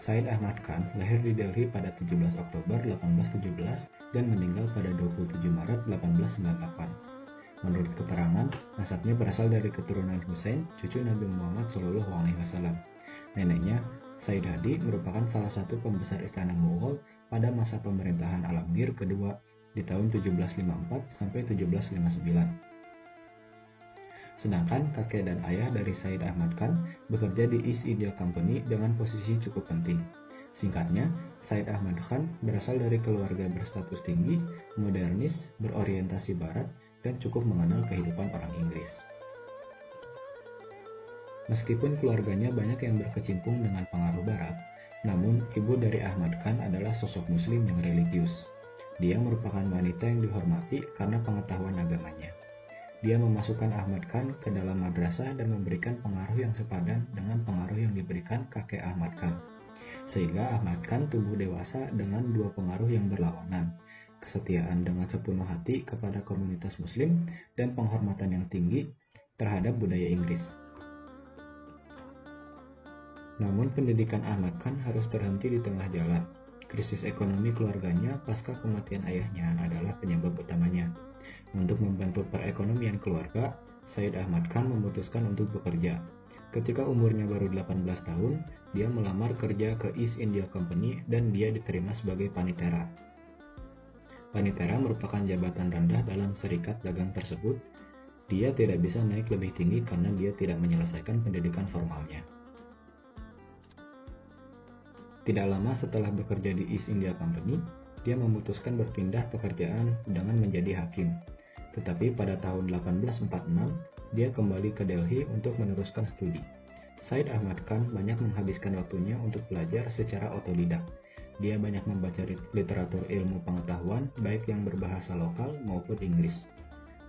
Said Ahmad Khan lahir di Delhi pada 17 Oktober 1817 dan meninggal pada 27 Maret 1898. Menurut keterangan, nasabnya berasal dari keturunan Hussein, cucu Nabi Muhammad SAW. Neneknya, Said Hadi, merupakan salah satu pembesar istana Mughal pada masa pemerintahan Alamgir kedua di tahun 1754 sampai 1759. Sedangkan kakek dan ayah dari Said Ahmad Khan bekerja di East India Company dengan posisi cukup penting. Singkatnya, Said Ahmad Khan berasal dari keluarga berstatus tinggi, modernis, berorientasi barat, dan cukup mengenal kehidupan orang Inggris. Meskipun keluarganya banyak yang berkecimpung dengan pengaruh barat, namun ibu dari Ahmad Khan adalah sosok muslim yang religius. Dia merupakan wanita yang dihormati karena pengetahuan agamanya. Dia memasukkan Ahmad Khan ke dalam madrasah dan memberikan pengaruh yang sepadan dengan pengaruh yang diberikan kakek Ahmad Khan. Sehingga Ahmad Khan tumbuh dewasa dengan dua pengaruh yang berlawanan, kesetiaan dengan sepenuh hati kepada komunitas muslim dan penghormatan yang tinggi terhadap budaya Inggris. Namun pendidikan Ahmad Khan harus terhenti di tengah jalan. Krisis ekonomi keluarganya pasca kematian ayahnya adalah penyebab utamanya. Untuk membantu perekonomian keluarga, Said Ahmad Khan memutuskan untuk bekerja. Ketika umurnya baru 18 tahun, dia melamar kerja ke East India Company dan dia diterima sebagai panitera. Panitera merupakan jabatan rendah dalam serikat dagang tersebut. Dia tidak bisa naik lebih tinggi karena dia tidak menyelesaikan pendidikan formalnya. Tidak lama setelah bekerja di East India Company, dia memutuskan berpindah pekerjaan dengan menjadi hakim. Tetapi pada tahun 1846, dia kembali ke Delhi untuk meneruskan studi. Said Ahmad Khan banyak menghabiskan waktunya untuk belajar secara otodidak. Dia banyak membaca literatur ilmu pengetahuan, baik yang berbahasa lokal maupun Inggris.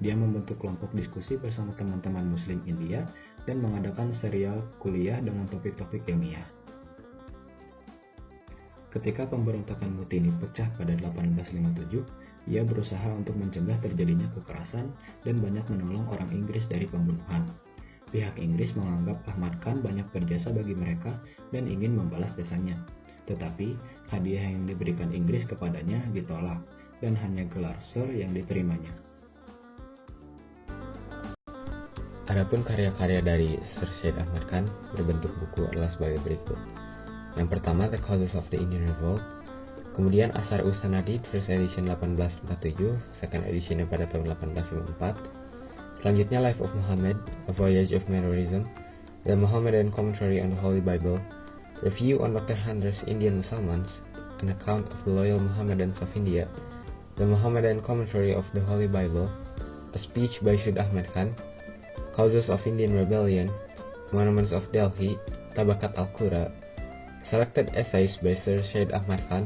Dia membentuk kelompok diskusi bersama teman-teman Muslim India dan mengadakan serial kuliah dengan topik-topik ilmiah. Ketika pemberontakan Mutini pecah pada 1857, ia berusaha untuk mencegah terjadinya kekerasan dan banyak menolong orang Inggris dari pembunuhan. Pihak Inggris menganggap Ahmad Khan banyak berjasa bagi mereka dan ingin membalas jasanya. Tetapi, hadiah yang diberikan Inggris kepadanya ditolak dan hanya gelar Sir yang diterimanya. Adapun karya-karya dari Sir Syed Ahmad Khan berbentuk buku adalah sebagai berikut. Yang pertama, The Causes of the Indian Revolt. Kemudian Asar Usanadi, first edition 1847, second edition pada tahun 1854. Selanjutnya Life of Muhammad, A Voyage of Mannerism, The Mohammedan Commentary on the Holy Bible, Review on Dr. Hander's Indian Musalmans, An Account of the Loyal Mohammedans of India, The Mohammedan Commentary of the Holy Bible, A Speech by Syed Ahmad Khan, Causes of Indian Rebellion, Monuments of Delhi, Tabakat Al-Qura, Selected Essays by Sir Syed Ahmad Khan,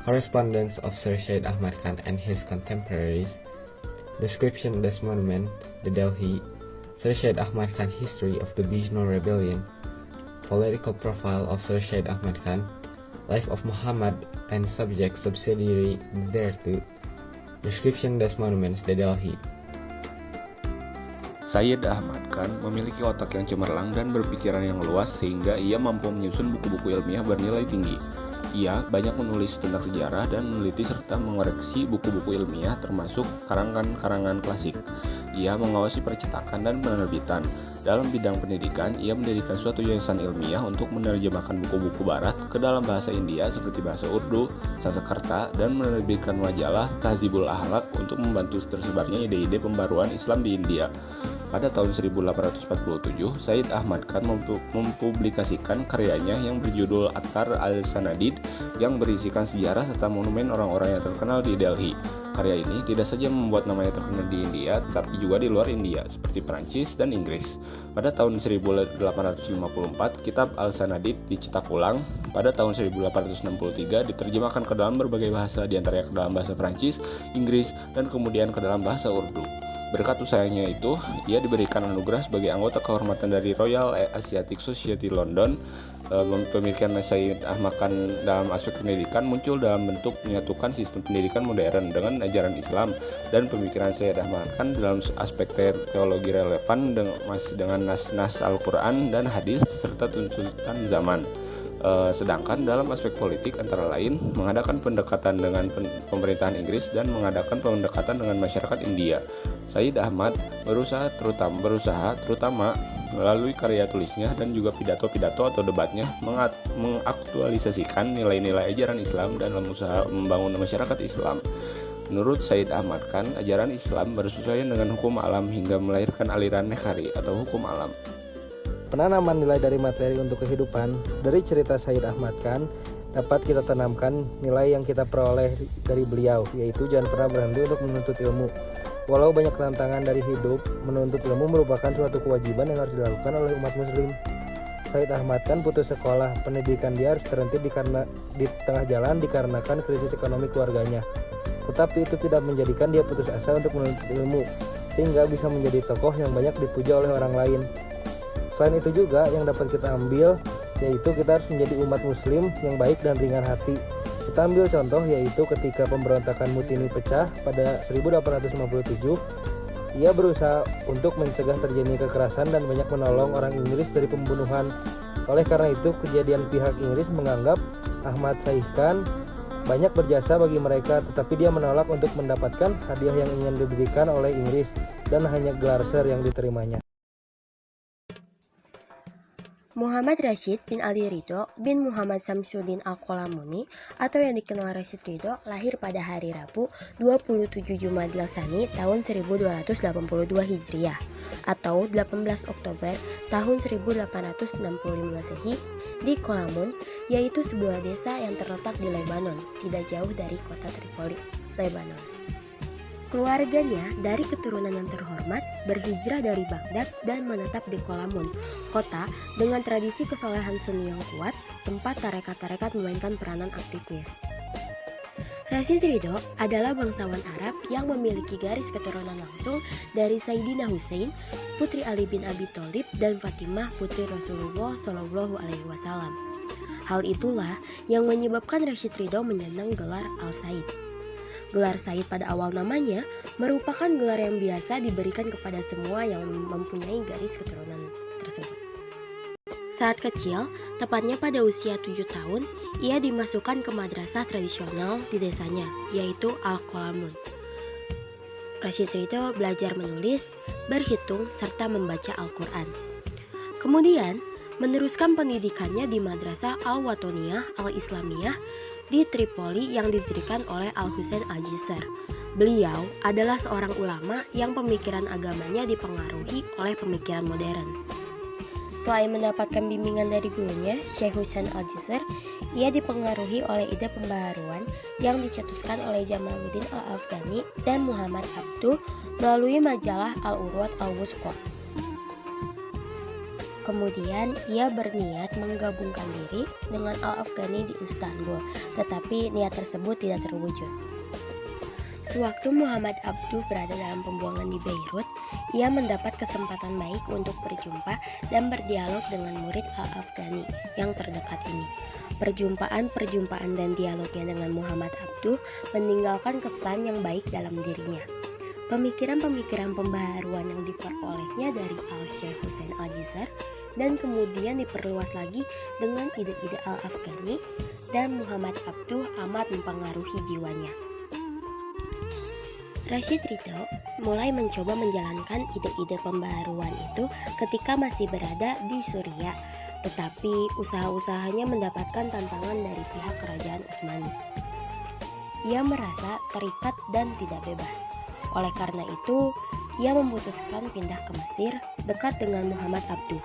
Correspondence of Sir Syed Ahmad Khan and his contemporaries, Description of this monument, the Delhi, Sir Syed Ahmad Khan History of the Bijnor Rebellion, Political Profile of Sir Syed Ahmad Khan, Life of Muhammad and Subjects Subsidiary thereto, Description of this monuments, the Delhi. Sayyid Ahmad Khan memiliki otak yang cemerlang dan berpikiran yang luas sehingga ia mampu menyusun buku-buku ilmiah bernilai tinggi. Ia banyak menulis tentang sejarah dan meneliti serta mengoreksi buku-buku ilmiah termasuk karangan-karangan klasik. Ia mengawasi percetakan dan penerbitan. Dalam bidang pendidikan, ia mendirikan suatu yayasan ilmiah untuk menerjemahkan buku-buku barat ke dalam bahasa India seperti bahasa Urdu, Sanskerta, dan menerbitkan majalah Tahzibul Akhlaq untuk membantu tersebarnya ide-ide pembaruan Islam di India. Pada tahun 1847, Said Ahmad Khan mempublikasikan karyanya yang berjudul Attar al-Sanadid yang berisikan sejarah serta monumen orang-orang yang terkenal di Delhi. Karya ini tidak saja membuat namanya terkenal di India, tetapi juga di luar India, seperti Perancis dan Inggris. Pada tahun 1854, kitab Al-Sanadid dicetak ulang. Pada tahun 1863, diterjemahkan ke dalam berbagai bahasa, diantaranya ke dalam bahasa Perancis, Inggris, dan kemudian ke dalam bahasa Urdu. Berkat usahanya itu, ia diberikan anugerah sebagai anggota kehormatan dari Royal Asiatic Society London Pemikiran Said Ahmad Khan dalam aspek pendidikan muncul dalam bentuk menyatukan sistem pendidikan modern dengan ajaran Islam, dan pemikiran Said Ahmad Khan dalam aspek teologi relevan dengan nas-nas Al-Quran dan hadis serta tuntutan zaman. Sedangkan dalam aspek politik antara lain mengadakan pendekatan dengan pemerintahan Inggris dan mengadakan pendekatan dengan masyarakat India. Said Ahmad berusaha terutama melalui karya tulisnya dan juga pidato-pidato atau debatnya mengaktualisasikan nilai-nilai ajaran Islam dalam usaha membangun masyarakat Islam. Menurut Said Ahmad Khan, ajaran Islam bersesuaian dengan hukum alam hingga melahirkan aliran Nekhari atau hukum alam. Penanaman nilai dari materi untuk kehidupan dari cerita Said Ahmad Khan dapat kita tanamkan nilai yang kita peroleh dari beliau, yaitu jangan pernah berhenti untuk menuntut ilmu. Walau banyak tantangan dari hidup, menuntut ilmu merupakan suatu kewajiban yang harus dilakukan oleh umat muslim. Said Ahmad Khan putus sekolah, pendidikan dia harus terhenti di tengah jalan dikarenakan krisis ekonomi keluarganya. Tetapi itu tidak menjadikan dia putus asa untuk menuntut ilmu, sehingga bisa menjadi tokoh yang banyak dipuja oleh orang lain. Selain itu juga yang dapat kita ambil, yaitu kita harus menjadi umat muslim yang baik dan ringan hati. Kita ambil contoh yaitu ketika pemberontakan Mutini pecah pada 1857, ia berusaha untuk mencegah terjadinya kekerasan dan banyak menolong orang Inggris dari pembunuhan. Oleh karena itu, kejadian pihak Inggris menganggap Ahmad Syah Khan banyak berjasa bagi mereka, tetapi dia menolak untuk mendapatkan hadiah yang ingin diberikan oleh Inggris dan hanya gelar Sir yang diterimanya. Muhammad Rashid bin Ali Ridho bin Muhammad Samsuddin Al-Qalamuni atau yang dikenal Rashid Ridho lahir pada hari Rabu 27 Jumadil Tsani tahun 1282 Hijriah atau 18 Oktober tahun 1865 Masehi di Qalamun, yaitu sebuah desa yang terletak di Lebanon, tidak jauh dari kota Tripoli, Lebanon. Keluarganya dari keturunan yang terhormat berhijrah dari Baghdad dan menetap di Qalamun, kota dengan tradisi kesolehan Sunni yang kuat, tempat tarekat-tarekat memainkan peranan aktifnya. Rashid Ridho adalah bangsawan Arab yang memiliki garis keturunan langsung dari Sayyidina Husain, putri Ali bin Abi Thalib, dan Fatimah, putri Rasulullah Shallallahu Alaihi Wasallam. Hal itulah yang menyebabkan Rashid Ridho menyandang gelar Al-Said. Gelar Said pada awal namanya merupakan gelar yang biasa diberikan kepada semua yang mempunyai garis keturunan tersebut. Saat kecil, tepatnya pada usia 7 tahun, ia dimasukkan ke madrasah tradisional di desanya, yaitu Al-Qalamun. Rashid Ridho belajar menulis, berhitung, serta membaca Al-Quran. Kemudian, meneruskan pendidikannya di Madrasah Al-Watoniyah Al-Islamiyah di Tripoli yang didirikan oleh Al-Husain Al-Jisr. Beliau adalah seorang ulama yang pemikiran agamanya dipengaruhi oleh pemikiran modern. Selain mendapatkan bimbingan dari gurunya, Syekh Husain Al-Jisr, ia dipengaruhi oleh ide pembaharuan yang dicetuskan oleh Jamaluddin Al-Afghani dan Muhammad Abduh melalui majalah Al-Urwat Al-Wusqa. Kemudian ia berniat menggabungkan diri dengan Al-Afghani di Istanbul, tetapi niat tersebut tidak terwujud. Sewaktu Muhammad Abduh berada dalam pembuangan di Beirut, ia mendapat kesempatan baik untuk berjumpa dan berdialog dengan murid Al-Afghani yang terdekat ini. Perjumpaan dan dialognya dengan Muhammad Abduh meninggalkan kesan yang baik dalam dirinya. Pemikiran-pemikiran pembaharuan yang diperolehnya dari Al-Syekh Husain Al-Jisr dan kemudian diperluas lagi dengan ide-ide Al-Afghani dan Muhammad Abduh amat mempengaruhi jiwanya. Rashid Ridho mulai mencoba menjalankan ide-ide pembaharuan itu ketika masih berada di Suriah, tetapi usaha-usahanya mendapatkan tantangan dari pihak kerajaan Utsmani. Ia merasa terikat dan tidak bebas. Oleh karena itu, ia memutuskan pindah ke Mesir dekat dengan Muhammad Abduh.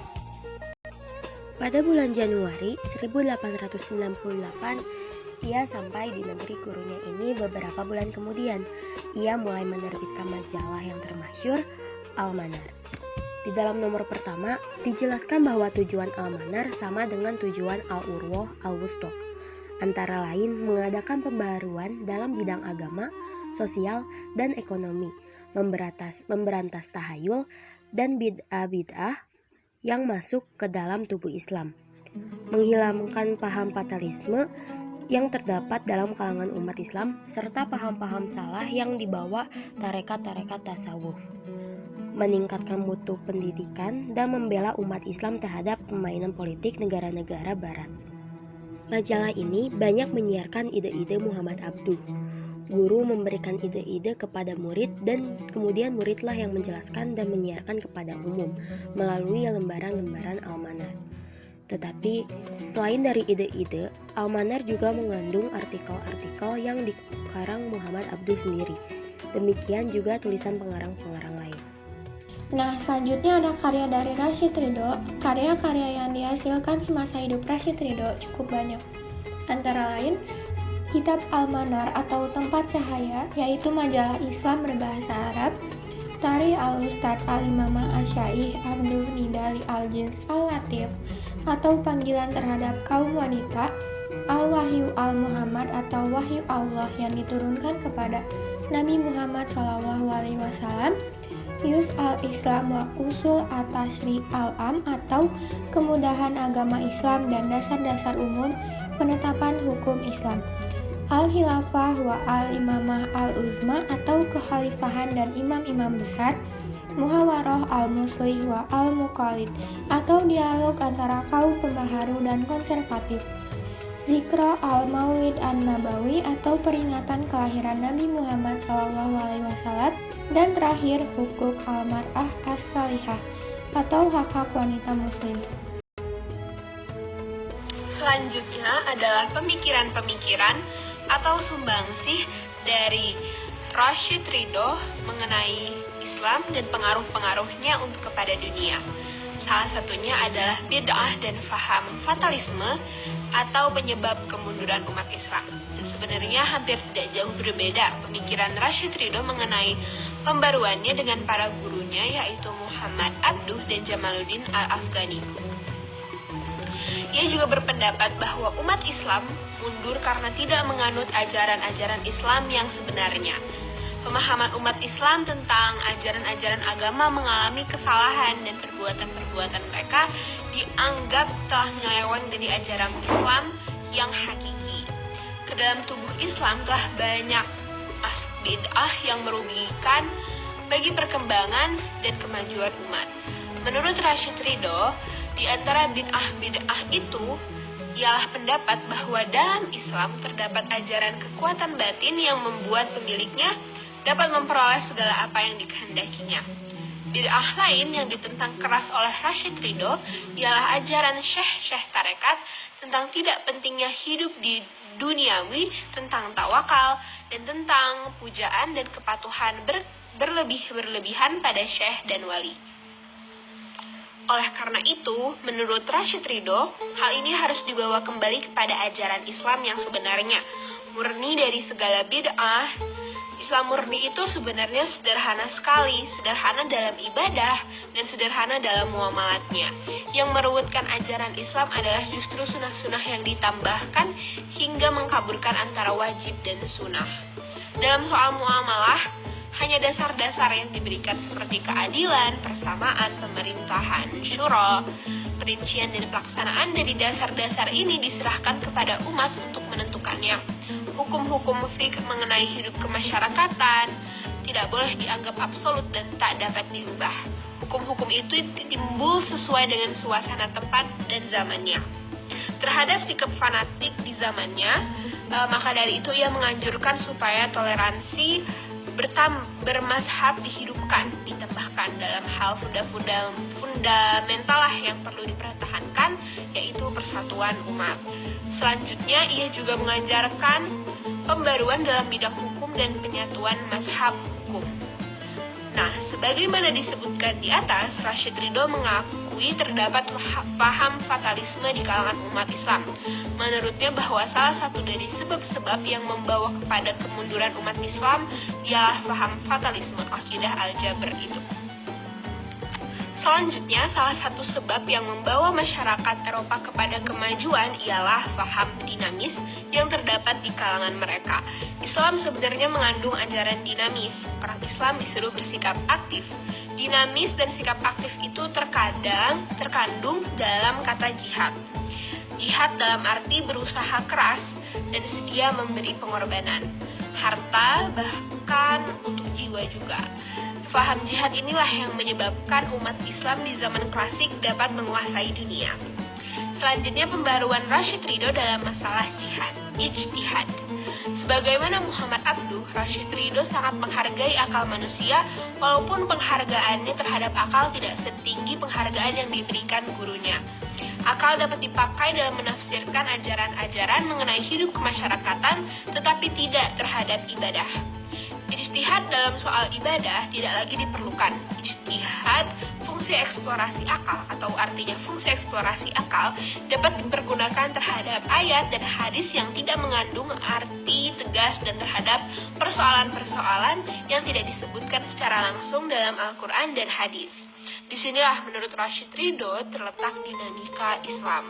Pada bulan Januari 1898, ia sampai di negeri gurunya ini. Beberapa bulan kemudian, ia mulai menerbitkan majalah yang termasyhur, Al-Manar. Di dalam nomor pertama, dijelaskan bahwa tujuan Al-Manar sama dengan tujuan Al-Urwah Al-Wusqa, antara lain mengadakan pembaharuan dalam bidang agama, sosial, dan ekonomi, memberantas tahayul dan bid'ah-bid'ah yang masuk ke dalam tubuh Islam. menghilangkan paham fatalisme yang terdapat dalam kalangan umat Islam, serta paham-paham salah yang dibawa tarekat-tarekat tasawuf, meningkatkan mutu pendidikan, dan membela umat Islam terhadap permainan politik negara-negara barat. Majalah ini banyak menyiarkan ide-ide Muhammad Abduh. Guru memberikan ide-ide kepada murid dan kemudian muridlah yang menjelaskan dan menyiarkan kepada umum melalui lembaran-lembaran Al-Manar. Tetapi selain dari ide-ide, Al-Manar juga mengandung artikel-artikel yang dikarang Muhammad Abduh sendiri. Demikian juga tulisan pengarang-pengarang lain. Nah, selanjutnya ada karya dari Rashid Ridho. Karya-karya yang dihasilkan semasa hidup Rashid Ridho cukup banyak. Antara lain, Kitab Al-Manar atau Tempat Cahaya, yaitu majalah Islam berbahasa Arab, Tari Al-Ustadz Al-Imamah Asy-Syaikh Abdul Nidali Al-Jins Al-Latif, atau Panggilan Terhadap Kaum Wanita, Al-Wahyu Al-Muhammad atau Wahyu Allah yang diturunkan kepada Nabi Muhammad SAW, Yus Al-Islam wa Usul At-Tashri' Al-Am atau Kemudahan Agama Islam dan Dasar-Dasar Umum Penetapan Hukum Islam, Al-Khilafah wa Al-Imamah Al-Uzma atau Kekhalifahan dan Imam-Imam Besar, Muhawarah Al-Muslih wa Al-Muqallid atau Dialog antara kaum pembaharu dan konservatif, Zikra Al-Maulid An-Nabawi atau Peringatan Kelahiran Nabi Muhammad SAW, dan terakhir Hukuk Al-Mar'ah As-Salihah atau Hak-Hak Wanita Muslim. Selanjutnya adalah pemikiran-pemikiran atau sumbangsih dari Rashid Ridho mengenai Islam dan pengaruh-pengaruhnya untuk kepada dunia. Salah satunya adalah bid'ah dan faham fatalisme atau penyebab kemunduran umat Islam. Dan sebenarnya hampir tidak jauh berbeda pemikiran Rashid Ridho mengenai pembaruannya dengan para gurunya, yaitu Muhammad Abduh dan Jamaluddin Al-Afghani. Ia juga berpendapat bahwa umat Islam mundur karena tidak menganut ajaran-ajaran Islam yang sebenarnya. Pemahaman umat Islam tentang ajaran-ajaran agama mengalami kesalahan dan perbuatan-perbuatan mereka dianggap telah menyeleweng dari ajaran Islam yang hakiki. Ke dalam tubuh Islam telah banyak masuk bid'ah yang merugikan bagi perkembangan dan kemajuan umat. Menurut Rashid Ridho, di antara bid'ah itu ialah pendapat bahwa dalam Islam terdapat ajaran kekuatan batin yang membuat pemiliknya dapat memperoleh segala apa yang dikehendakinya. Bid'ah lain yang ditentang keras oleh Rashid Ridho ialah ajaran syekh-syekh tarekat tentang tidak pentingnya hidup di duniawi, tentang tawakal, dan tentang pujaan dan kepatuhan berlebihan pada syekh dan wali. Oleh karena itu, menurut Rashid Ridho, hal ini harus dibawa kembali kepada ajaran Islam yang sebenarnya, murni dari segala bid'ah. Islam murni itu sebenarnya sederhana sekali, sederhana dalam ibadah dan sederhana dalam muamalatnya. Yang meruwetkan ajaran Islam adalah justru sunnah-sunnah yang ditambahkan hingga mengkaburkan antara wajib dan sunnah. Dalam soal muamalah, hanya dasar-dasar yang diberikan seperti keadilan, persamaan, pemerintahan, syura, perincian dan pelaksanaan dari dasar-dasar ini diserahkan kepada umat untuk menentukannya. Hukum-hukum fikih mengenai hidup kemasyarakatan tidak boleh dianggap absolut dan tak dapat diubah. Hukum-hukum itu timbul sesuai dengan suasana tempat dan zamannya. Terhadap sikap fanatik di zamannya, maka dari itu ia menganjurkan supaya toleransi bermazhab dihidupkan, ditambahkan dalam hal fundamental lah yang perlu dipertahankan, yaitu persatuan umat. Selanjutnya, ia juga mengajarkan pembaruan dalam bidang hukum dan penyatuan mazhab hukum. Nah, sebagaimana disebutkan di atas, Rashid Ridho mengakui terdapat paham fatalisme di kalangan umat Islam. Menurutnya bahwa salah satu dari sebab-sebab yang membawa kepada kemunduran umat Islam ialah paham fatalisme akidah al-Jabr itu. Selanjutnya, salah satu sebab yang membawa masyarakat Eropa kepada kemajuan ialah paham dinamis yang terdapat di kalangan mereka. Islam sebenarnya mengandung ajaran dinamis. Orang Islam disuruh bersikap aktif. Dinamis dan sikap aktif itu terkadang terkandung dalam kata jihad. Jihad dalam arti berusaha keras dan sedia memberi pengorbanan, harta bahkan untuk jiwa juga. Faham jihad inilah yang menyebabkan umat Islam di zaman klasik dapat menguasai dunia. Selanjutnya pembaruan Rashid Ridho dalam masalah jihad, ijtihad. Sebagaimana Muhammad Abduh, Rashid Ridho sangat menghargai akal manusia walaupun penghargaannya terhadap akal tidak setinggi penghargaan yang diberikan gurunya. Akal dapat dipakai dalam menafsirkan ajaran-ajaran mengenai hidup kemasyarakatan tetapi tidak terhadap ibadah. Ijtihad dalam soal ibadah tidak lagi diperlukan. Ijtihad fungsi eksplorasi akal atau artinya fungsi eksplorasi akal dapat dipergunakan terhadap ayat dan hadis yang tidak mengandung arti tegas dan terhadap persoalan-persoalan yang tidak disebutkan secara langsung dalam Al-Quran dan hadis. Disinilah menurut Rashid Ridho terletak dinamika Islam.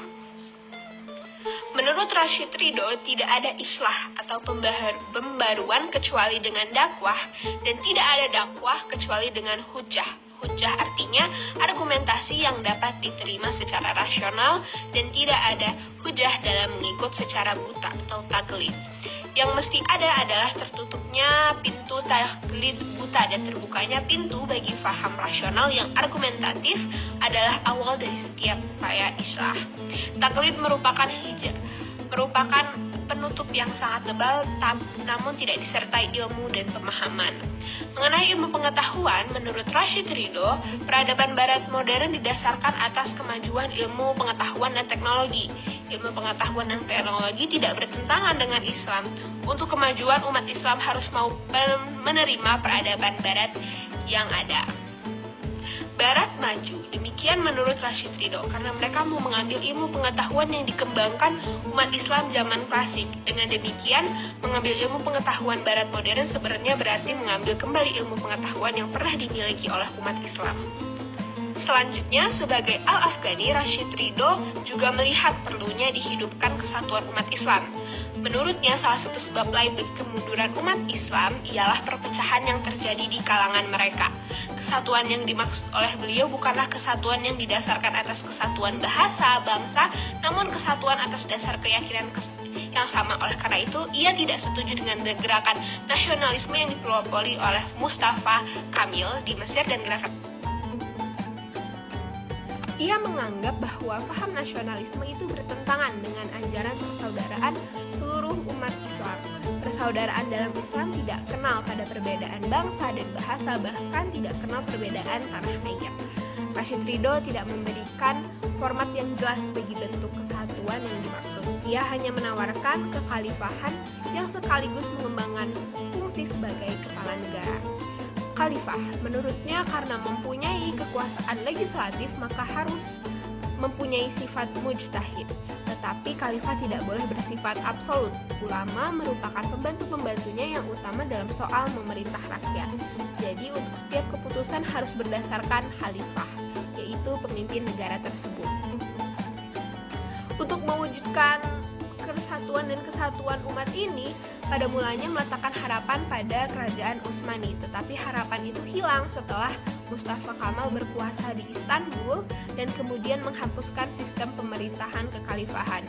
Menurut Rashid Ridho, tidak ada islah atau pembaruan kecuali dengan dakwah, dan tidak ada dakwah kecuali dengan hujah. Hujah artinya argumentasi yang dapat diterima secara rasional, dan tidak ada hujah dalam mengikut secara buta atau taklid. Yang mesti ada adalah tertutupnya pintu taklid buta dan terbukanya pintu bagi faham rasional yang argumentatif adalah awal dari setiap upaya islah. Taklid merupakan penutup yang sangat tebal namun tidak disertai ilmu dan pemahaman. Mengenai ilmu pengetahuan, menurut Rashid Ridho, peradaban barat modern didasarkan atas kemajuan ilmu pengetahuan dan teknologi. Ilmu pengetahuan dan teknologi tidak bertentangan dengan Islam. Untuk kemajuan umat Islam harus mau menerima peradaban barat yang ada. Barat maju, demikian menurut Rashid Ridho, karena mereka mau mengambil ilmu pengetahuan yang dikembangkan umat Islam zaman klasik. Dengan demikian, mengambil ilmu pengetahuan barat modern sebenarnya berarti mengambil kembali ilmu pengetahuan yang pernah dimiliki oleh umat Islam. Selanjutnya, sebagai Al-Afghani, Rashid Ridho juga melihat perlunya dihidupkan kesatuan umat Islam. Menurutnya, salah satu sebab lain bagi kemunduran umat Islam ialah perpecahan yang terjadi di kalangan mereka. Kesatuan yang dimaksud oleh beliau bukanlah kesatuan yang didasarkan atas kesatuan bahasa, bangsa, namun kesatuan atas dasar keyakinan yang sama. Oleh karena itu, ia tidak setuju dengan gerakan nasionalisme yang dipelopori oleh Mustafa Kamil di Mesir dan gerakan. Ia menganggap bahwa paham nasionalisme itu bertentangan dengan ajaran persaudaraan seluruh umat Islam. Persaudaraan dalam Islam tidak kenal pada perbedaan bangsa dan bahasa, bahkan tidak kenal perbedaan tanah air. Rashid Ridho tidak memberikan format yang jelas bagi bentuk kesatuan yang dimaksud. Ia hanya menawarkan kekhalifahan yang sekaligus mengembangkan fungsi sebagai kepala negara. Khalifah, menurutnya karena mempunyai kekuasaan legislatif maka harus mempunyai sifat mujtahid. Tetapi khalifah tidak boleh bersifat absolut. Ulama merupakan pembantu-pembantunya yang utama dalam soal memerintah rakyat. Jadi untuk setiap keputusan harus berdasarkan khalifah, yaitu pemimpin negara tersebut. Untuk mewujudkan persatuan dan kesatuan umat ini, pada mulanya meletakkan harapan pada kerajaan Utsmani, tetapi harapan itu hilang setelah Mustafa Kamal berkuasa di Istanbul dan kemudian menghapuskan sistem pemerintahan kekhalifahan.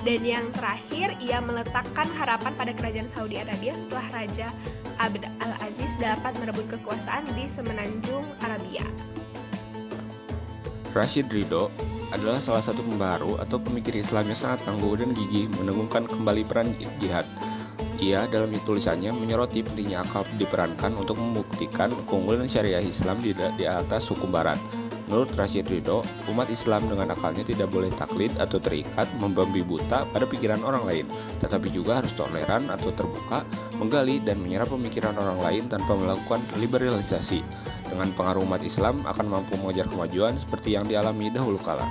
Dan yang terakhir, ia meletakkan harapan pada kerajaan Saudi Arabia setelah Raja Abd al-Aziz dapat merebut kekuasaan di semenanjung Arabia. Rashid Ridho adalah salah satu pembaharu atau pemikir Islam yang sangat tangguh dan gigih menegungkan kembali peran jihad. Ia dalam tulisannya menyoroti pentingnya akal diperankan untuk membuktikan keunggulan syariah Islam di atas hukum barat. Menurut Rashid Ridho, umat Islam dengan akalnya tidak boleh taklid atau terikat membabi buta pada pikiran orang lain, tetapi juga harus toleran atau terbuka, menggali dan menyerap pemikiran orang lain tanpa melakukan liberalisasi. Dengan pengaruh umat Islam akan mampu mengejar kemajuan seperti yang dialami dahulu kala.